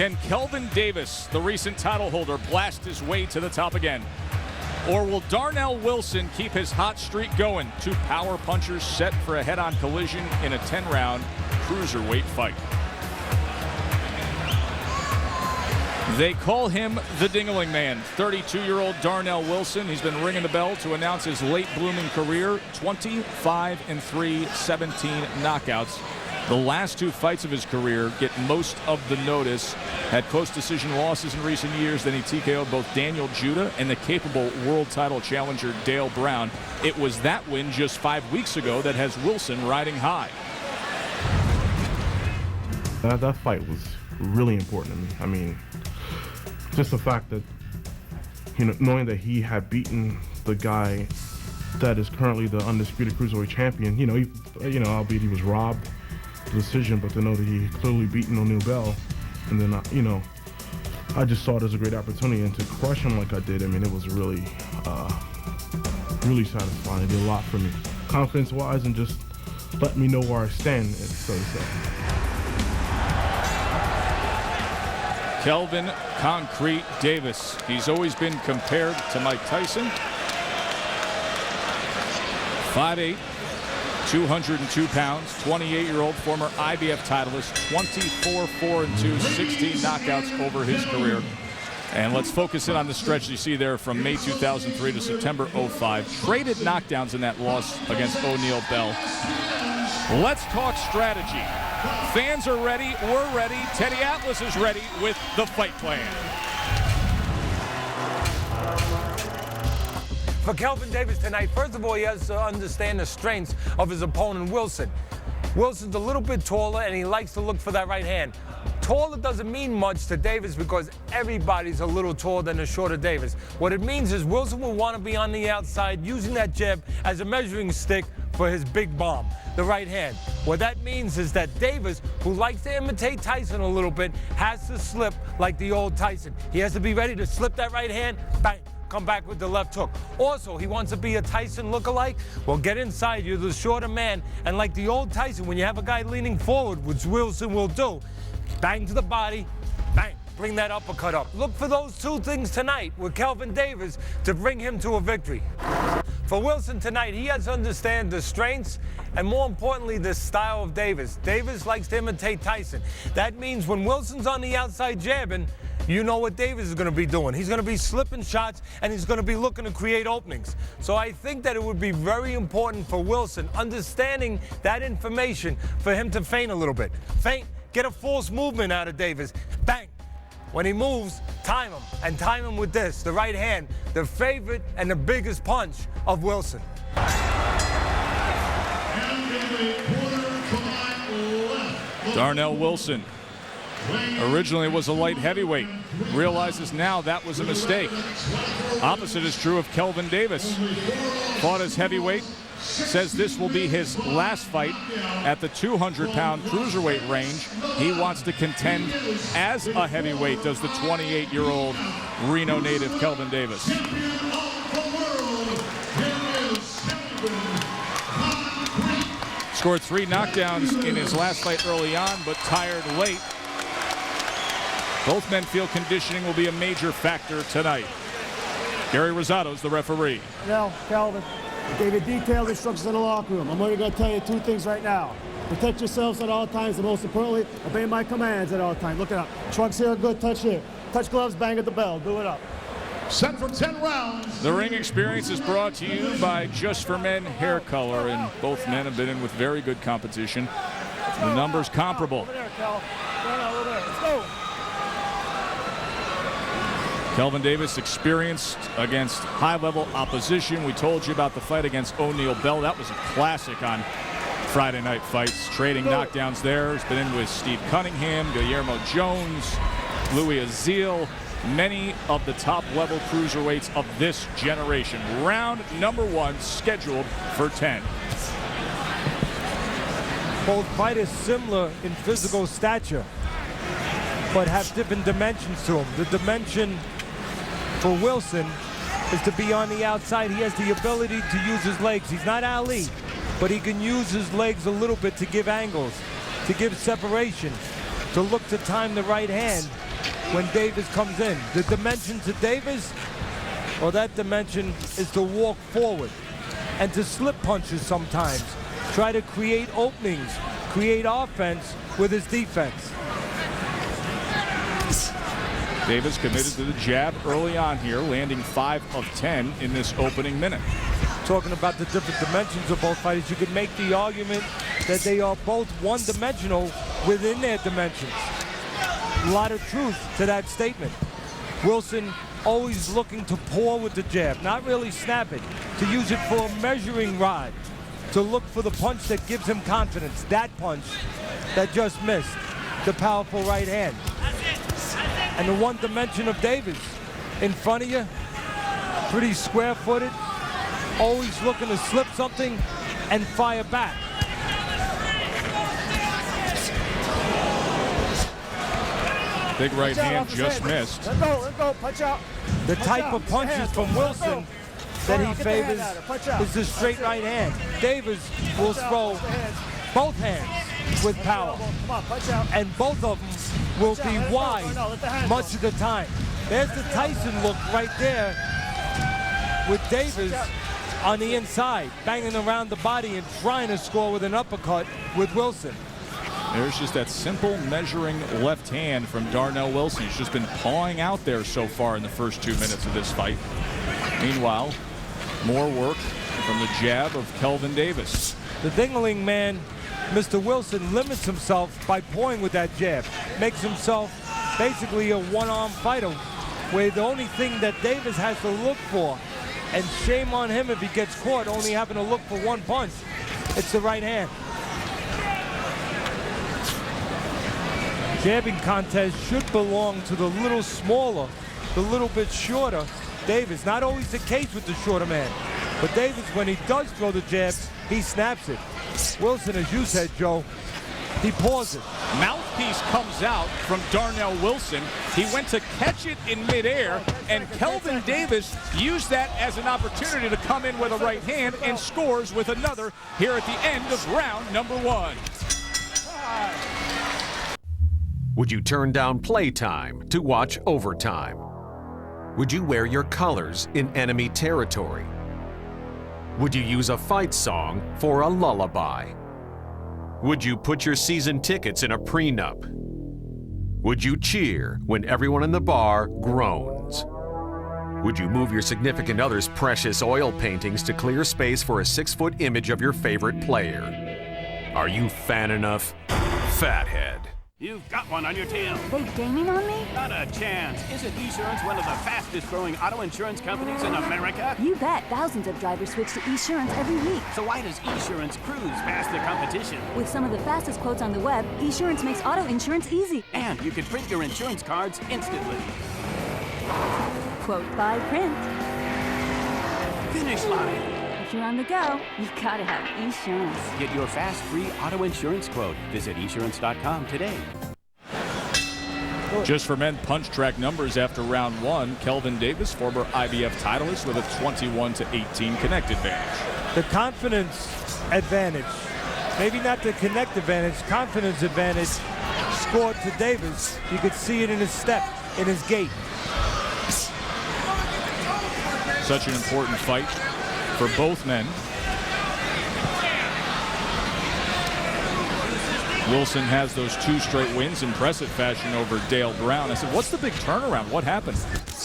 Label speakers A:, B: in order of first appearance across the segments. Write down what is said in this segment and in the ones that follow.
A: Can Kelvin Davis, the recent title holder, blast his way to the top again? Or will Darnell Wilson keep his hot streak going? Two power punchers set for a head-on collision in a 10-round cruiserweight fight. They call him the Dingling Man. 32-year-old Darnell Wilson. He's been ringing the bell to announce his late-blooming career. 25-3, 17 knockouts. The last two fights of his career get most of the notice. Had post-decision losses in recent years. Then he TKO'd both Daniel Judah and the capable world title challenger Dale Brown. It was that win just 5 weeks ago that has Wilson riding high.
B: That fight was really important to me. I mean, just the fact that, you know, knowing that he had beaten the guy that is currently the undisputed cruiserweight champion, albeit he was robbed the decision, but to know that he clearly beaten O'Neal Bell, and then, I just saw it as a great opportunity, and to crush him like I did, I mean, it was really, really satisfying. It did a lot for me, confidence-wise, and just let me know where I stand, so to say.
A: Kelvin Concrete Davis. He's always been compared to Mike Tyson. 5'8", 202 pounds, 28-year-old former IBF titleist, 24-4-2, 16 knockouts over his career. And let's focus in on the stretch you see there from May 2003 to September 05. Traded knockdowns in that loss against O'Neal Bell. Let's talk strategy. Fans are ready, we're ready, Teddy Atlas is ready with the fight plan.
C: For Kelvin Davis tonight, first of all, he has to understand the strengths of his opponent, Wilson. Wilson's a little bit taller, and he likes to look for that right hand. Taller doesn't mean much to Davis because everybody's a little taller than the shorter Davis. What it means is Wilson will want to be on the outside using that jab as a measuring stick for his big bomb, the right hand. What that means is that Davis, who likes to imitate Tyson a little bit, has to slip like the old Tyson. He has to be ready to slip that right hand, bang, come back with the left hook. Also, he wants to be a Tyson lookalike. Well, get inside, you're the shorter man, and like the old Tyson, when you have a guy leaning forward, which Wilson will do, bang to the body, bang, bring that uppercut up. Look for those two things tonight with Kelvin Davis to bring him to a victory. For Wilson tonight, he has to understand the strengths and, more importantly, the style of Davis. Davis likes to imitate Tyson. That means when Wilson's on the outside jabbing, you know what Davis is going to be doing. He's going to be slipping shots, and he's going to be looking to create openings. So I think that it would be very important for Wilson, understanding that information, for him to feint a little bit. Feint, get a false movement out of Davis. Bang. When he moves, time him, and time him with this, the right hand, the favorite and the biggest punch of Wilson.
A: Darnell Wilson originally was a light heavyweight, realizes now that was a mistake. Opposite is true of Kelvin Davis. Fought as heavyweight, says this will be his last fight at the 200-pound cruiserweight range. He wants to contend as a heavyweight, does the 28-year-old Reno native Kelvin Davis. Scored 3 knockdowns in his last fight early on, but tired late. Both men feel conditioning will be a major factor tonight. Gary Rosado's the referee.
D: Now, Kelvin, I gave you detailed instructions in the locker room. I'm only going to tell you 2 things right now. Protect yourselves at all times, and most importantly, obey my commands at all times. Look it up. Trunks here are good, touch here. Touch gloves, bang at the bell. Do it up.
E: Set for 10 rounds.
A: The ring experience is brought to you by Just for Men Hair Color, and both men have been in with very good competition. The numbers comparable.
D: Over there, Kel. Over there. Let's go.
A: Kelvin Davis experienced against high-level opposition. We told you about the fight against O'Neal Bell. That was a classic on Friday Night Fights. Trading knockdowns there. He's been in with Steve Cunningham, Guillermo Jones, Louis Azil, many of the top-level cruiserweights of this generation. Round number 1 scheduled for 10.
C: Both fighters similar in physical stature, but have different dimensions to them. The dimension for Wilson is to be on the outside. He has the ability to use his legs. He's not Ali, but he can use his legs a little bit to give angles, to give separation, to look to time the right hand when Davis comes in. The dimension to Davis, well, that dimension is to walk forward and to slip punches sometimes. Try to create openings, create offense with his defense.
A: Davis committed to the jab early on here, landing 5 of 10 in this opening minute.
C: Talking about the different dimensions of both fighters, you could make the argument that they are both one-dimensional within their dimensions. A lot of truth to that statement. Wilson always looking to pour with the jab, not really snap it, to use it for a measuring rod, to look for the punch that gives him confidence. That punch that just missed, the powerful right hand. And the one dimension of Davis in front of you, pretty square-footed, always looking to slip something and fire back.
A: Big right hand just missed.
D: Let go, punch out.
C: The type of punches from Wilson that he favors is the straight right hand. Davis will throw both hands with power, and both of them will be wide much of the time. There's the Tyson look right there with Davis on the inside, banging around the body and trying to score with an uppercut with Wilson.
A: There's just that simple measuring left hand from Darnell Wilson. He's just been pawing out there so far in the first 2 minutes of this fight. Meanwhile, more work from the jab of Kelvin Davis.
C: The dingling man, Mr. Wilson, limits himself by pawing with that jab. Makes himself basically a one-arm fighter, where the only thing that Davis has to look for, and shame on him if he gets caught only having to look for one punch, it's the right hand. Jabbing contest should belong to the little smaller, the little bit shorter Davis. Not always the case with the shorter man, but Davis, when he does throw the jab, he snaps it. Wilson, as you said, Joe, he pauses.
A: Mouthpiece comes out from Darnell Wilson. He went to catch it in midair, and Kelvin Davis used that as an opportunity to come in with a right hand and scores with another here at the end of round number 1.
F: Would you turn down playtime to watch overtime? Would you wear your colors in enemy territory? Would you use a fight song for a lullaby? Would you put your season tickets in a prenup? Would you cheer when everyone in the bar groans? Would you move your significant other's precious oil paintings to clear space for a 6-foot image of your favorite player? Are you fan enough? Fathead.
G: You've got one on your tail.
H: They gaming on me?
G: Not a chance. Isn't Esurance one of the fastest growing auto insurance companies in America?
H: You bet. Thousands of drivers switch to Esurance every week.
G: So why does Esurance cruise past the competition?
H: With some of the fastest quotes on the web, Esurance makes auto insurance easy.
G: And you can print your insurance cards instantly.
H: Quote by print.
G: Finish line.
H: If you're on the go, you've got to have Esurance.
G: Get your fast, free auto insurance quote. Visit Esurance.com today.
A: Just for men punch track numbers after round 1, Kelvin Davis, former IBF titleist, with a 21-18 connect advantage.
C: The confidence advantage, maybe not the connect advantage, confidence advantage scored to Davis. You could see it in his step, in his gait.
A: Such an important fight for both men. Wilson has those 2 straight wins, impressive fashion over Dale Brown. I said, what's the big turnaround? What happened?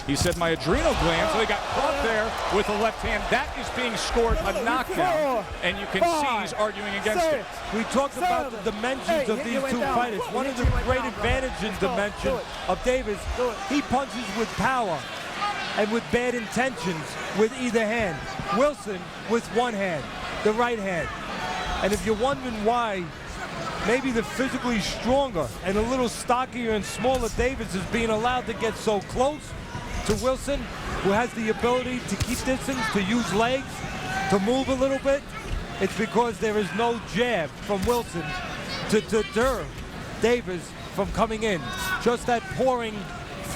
A: He said, my adrenal gland. So he got caught there with the left hand. That is being scored a knockdown, and you can see he's arguing against it.
C: We talked about the dimensions of these 2 fighters. One of the great advantages dimension of Davis, he punches with power and with bad intentions with either hand. Wilson with one hand, the right hand. And if you're wondering why maybe the physically stronger and a little stockier and smaller Davis is being allowed to get so close to Wilson, who has the ability to keep distance, to use legs, to move a little bit, it's because there is no jab from Wilson to deter Davis from coming in. Just that pouring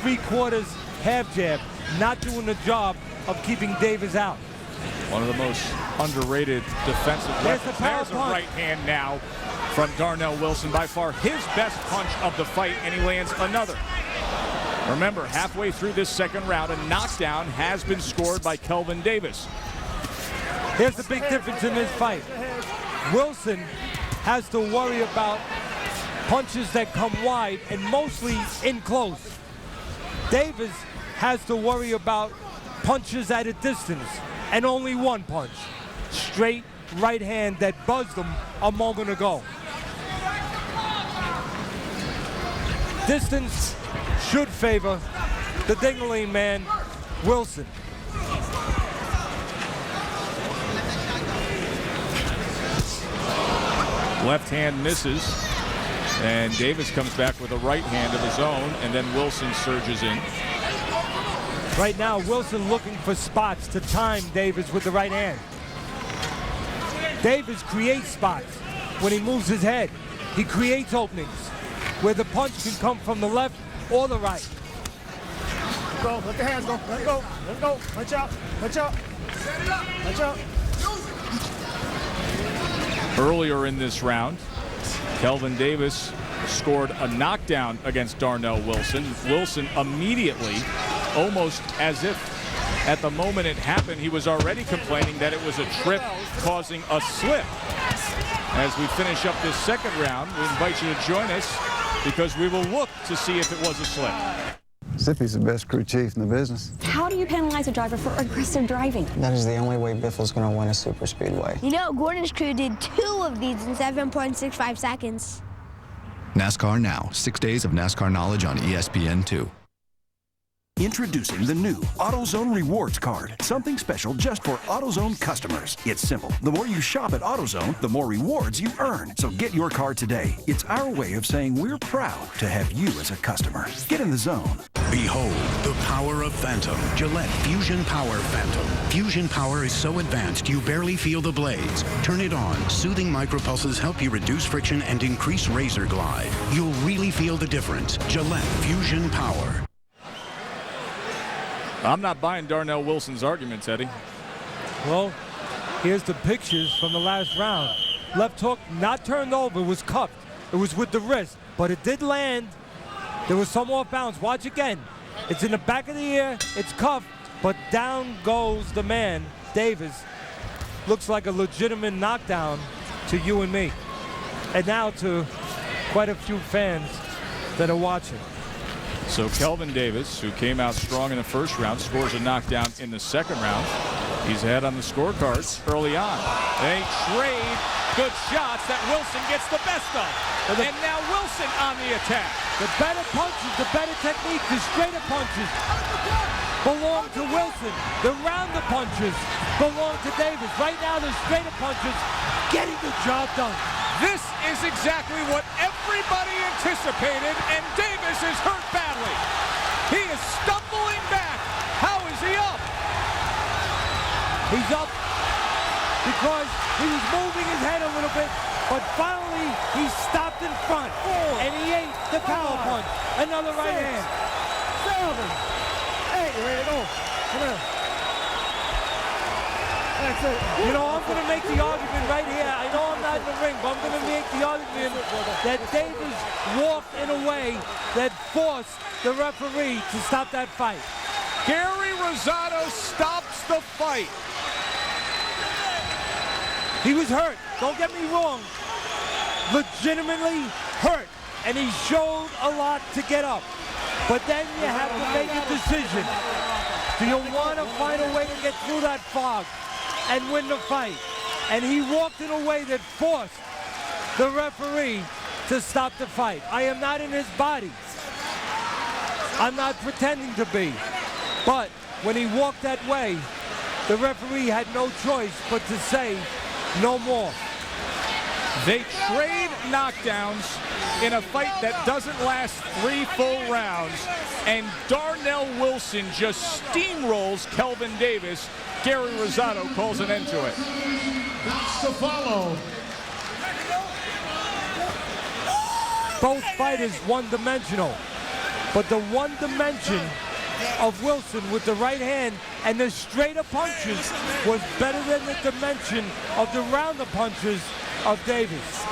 C: 3/4 half jab, not doing the job of keeping Davis out.
A: One of the most underrated defensive weapons. There's a right hand now from Darnell Wilson, by far his best punch of the fight, and he lands another. Remember, halfway through this second round, a knockdown has been scored by Kelvin Davis.
C: Here's the big difference in this fight. Wilson has to worry about punches that come wide and mostly in close. Davis has to worry about punches at a distance and only one punch. Straight right hand that buzzed him a moment ago. Distance should favor the Dingling man, Wilson.
A: Left hand misses, and Davis comes back with a right hand of his own, and then Wilson surges in.
C: Right now, Wilson looking for spots to time Davis with the right hand. Davis creates spots when he moves his head. He creates openings where the punch can come from the left or the right.
D: Go, let the hands go, let go, let go, punch out, punch out, punch out.
A: Earlier in this round, Kelvin Davis scored a knockdown against Darnell Wilson. Wilson immediately, almost as if at the moment it happened, he was already complaining that it was a trip causing a slip. As we finish up this second round, we invite you to join us because we will look to see if it was a slip.
I: Zippy's the best crew chief in the business.
H: How do you penalize a driver for aggressive driving?
I: That is the only way Biffle's going to win a super speedway.
J: You know, Gordon's crew did 2 of these in 7.65 seconds.
K: NASCAR Now, 6 days of NASCAR knowledge on ESPN2.
L: Introducing the new AutoZone Rewards Card. Something special just for AutoZone customers. It's simple. The more you shop at AutoZone, the more rewards you earn. So get your card today. It's our way of saying we're proud to have you as a customer. Get in the zone.
K: Behold the power of Phantom. Gillette Fusion Power Phantom. Fusion Power is so advanced you barely feel the blades. Turn it on. Soothing micropulses help you reduce friction and increase razor glide. You'll really feel the difference. Gillette Fusion Power.
A: I'm not buying Darnell Wilson's arguments, Eddie.
C: Well, here's the pictures from the last round. Left hook, not turned over, was cuffed. It was with the wrist, but it did land. There was some off balance. Watch again. It's in the back of the ear, it's cuffed, but down goes the man, Davis. Looks like a legitimate knockdown to you and me. And now to quite a few fans that are watching.
A: So Kelvin Davis, who came out strong in the first round, scores a knockdown in the second round. He's ahead on the scorecards early on. They trade good shots that Wilson gets the best of. And now Wilson on the attack.
C: The better punches, the better technique, the straighter punches belong to Wilson. The rounder punches belong to Davis. Right now, the straighter punches getting the job done.
A: This is exactly what everybody anticipated, and Davis is hurt badly. He is stumbling back. How is he up?
C: He's up because he was moving his head a little bit, but finally he stopped in front, and he ate the power punch. Another right hand.
D: 7, 8, you ready to go? Come here. That's it.
C: You know, I'm going to make the argument right here. I know I'm not in the ring, but I'm going to make the argument that Davis walked in a way that forced the referee to stop that fight.
A: Gary Rosado stops the fight.
C: He was hurt. Don't get me wrong. Legitimately hurt. And he showed a lot to get up. But then you have to make a decision. Do you want to find a way to get through that fog and win the fight? And he walked in a way that forced the referee to stop the fight. I am not in his body. I'm not pretending to be. But when he walked that way, the referee had no choice but to say no more.
A: They trade knockdowns in a fight that doesn't last 3 full rounds, and Darnell Wilson just steamrolls Kelvin Davis. Gary Rosado calls an end to it.
E: To follow.
C: Both fighters one-dimensional, but the one dimension of Wilson with the right hand and the straighter punches was better than the dimension of the rounder punches of Davis.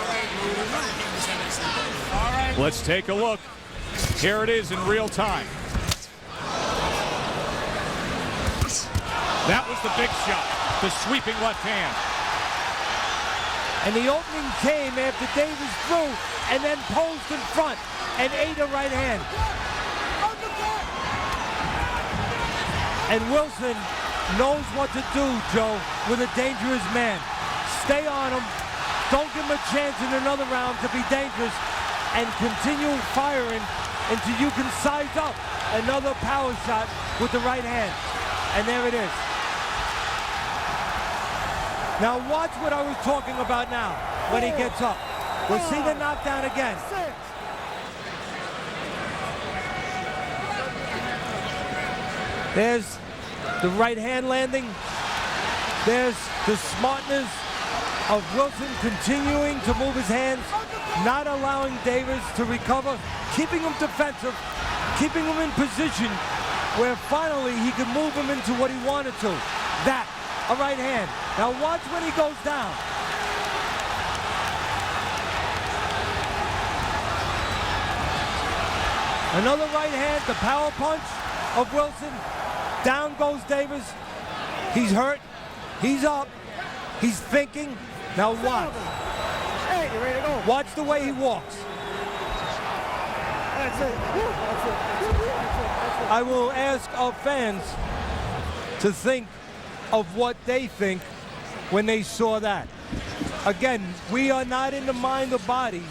A: Let's take a look. Here it is in real time. That was the big shot, the sweeping left hand.
C: And the opening came after Davis threw and then posed in front and ate a right hand. And Wilson knows what to do, Joe, with a dangerous man. Stay on him. Don't give him a chance in another round to be dangerous, and continue firing until you can size up another power shot with the right hand. And there it is. Now watch what I was talking about now when he gets up. We'll see the knockdown again. There's the right hand landing. There's the smartness of Wilson continuing to move his hands, not allowing Davis to recover, keeping him defensive, keeping him in position where finally he could move him into what he wanted to. That, a right hand. Now watch when he goes down. Another right hand, the power punch of Wilson. Down goes Davis. He's hurt. He's up. He's thinking. Now watch.
D: Hey, you ready to go?
C: Watch the way he walks.
D: That's it. That's it.
C: I will ask our fans to think of what they think when they saw that. Again, we are not in the mind or body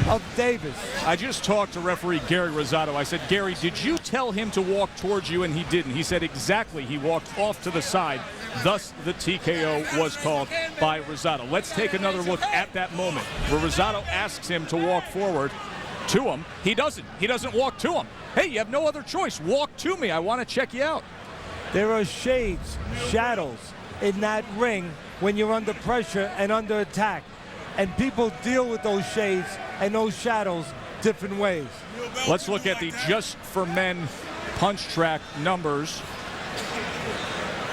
C: of Davis.
A: I just talked to referee Gary Rosado. I said, Gary, did you tell him to walk towards you? And he didn't. He said exactly. He walked off to the side. Thus, the TKO was called by Rosado. Let's take another look at that moment where Rosado asks him to walk forward to him. He doesn't. He doesn't walk to him. Hey, you have no other choice. Walk to me. I want to check you out.
C: There are shades, shadows in that ring when you're under pressure and under attack. And people deal with those shades and those shadows different ways.
A: Let's look at the Just for Men punch track numbers.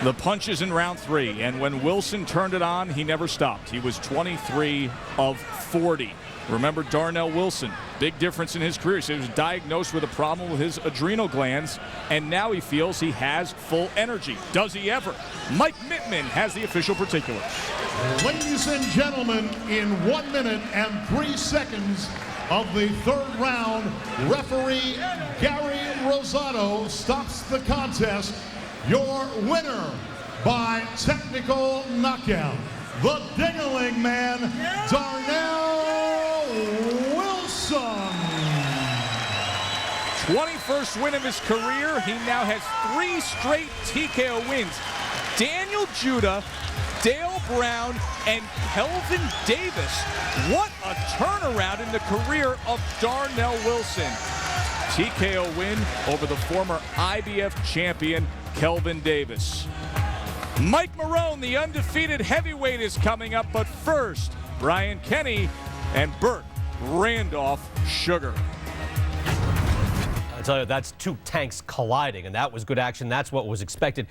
A: The punches in round 3, and when Wilson turned it on, he never stopped. He was 23 of 40. Remember Darnell Wilson, big difference in his career. He was diagnosed with a problem with his adrenal glands, and now he feels he has full energy. Does he ever? Mike Mittman has the official particulars.
E: Ladies and gentlemen, in 1 minute and 3 seconds of the third round, referee Gary Rosado stops the contest. Your winner by technical knockout, the Ding-a-ling Man, Darnell Wilson.
A: 21st win of his career. He now has 3 straight TKO wins. Daniel Judah, Dale Brown, and Kelvin Davis. What a turnaround in the career of Darnell Wilson. TKO win over the former IBF champion, Kelvin Davis. Mike Marone, the undefeated heavyweight, is coming up, but first, Brian Kenny and Burt Randolph Sugar.
M: I tell you, that's two tanks colliding, and that was good action. That's what was expected.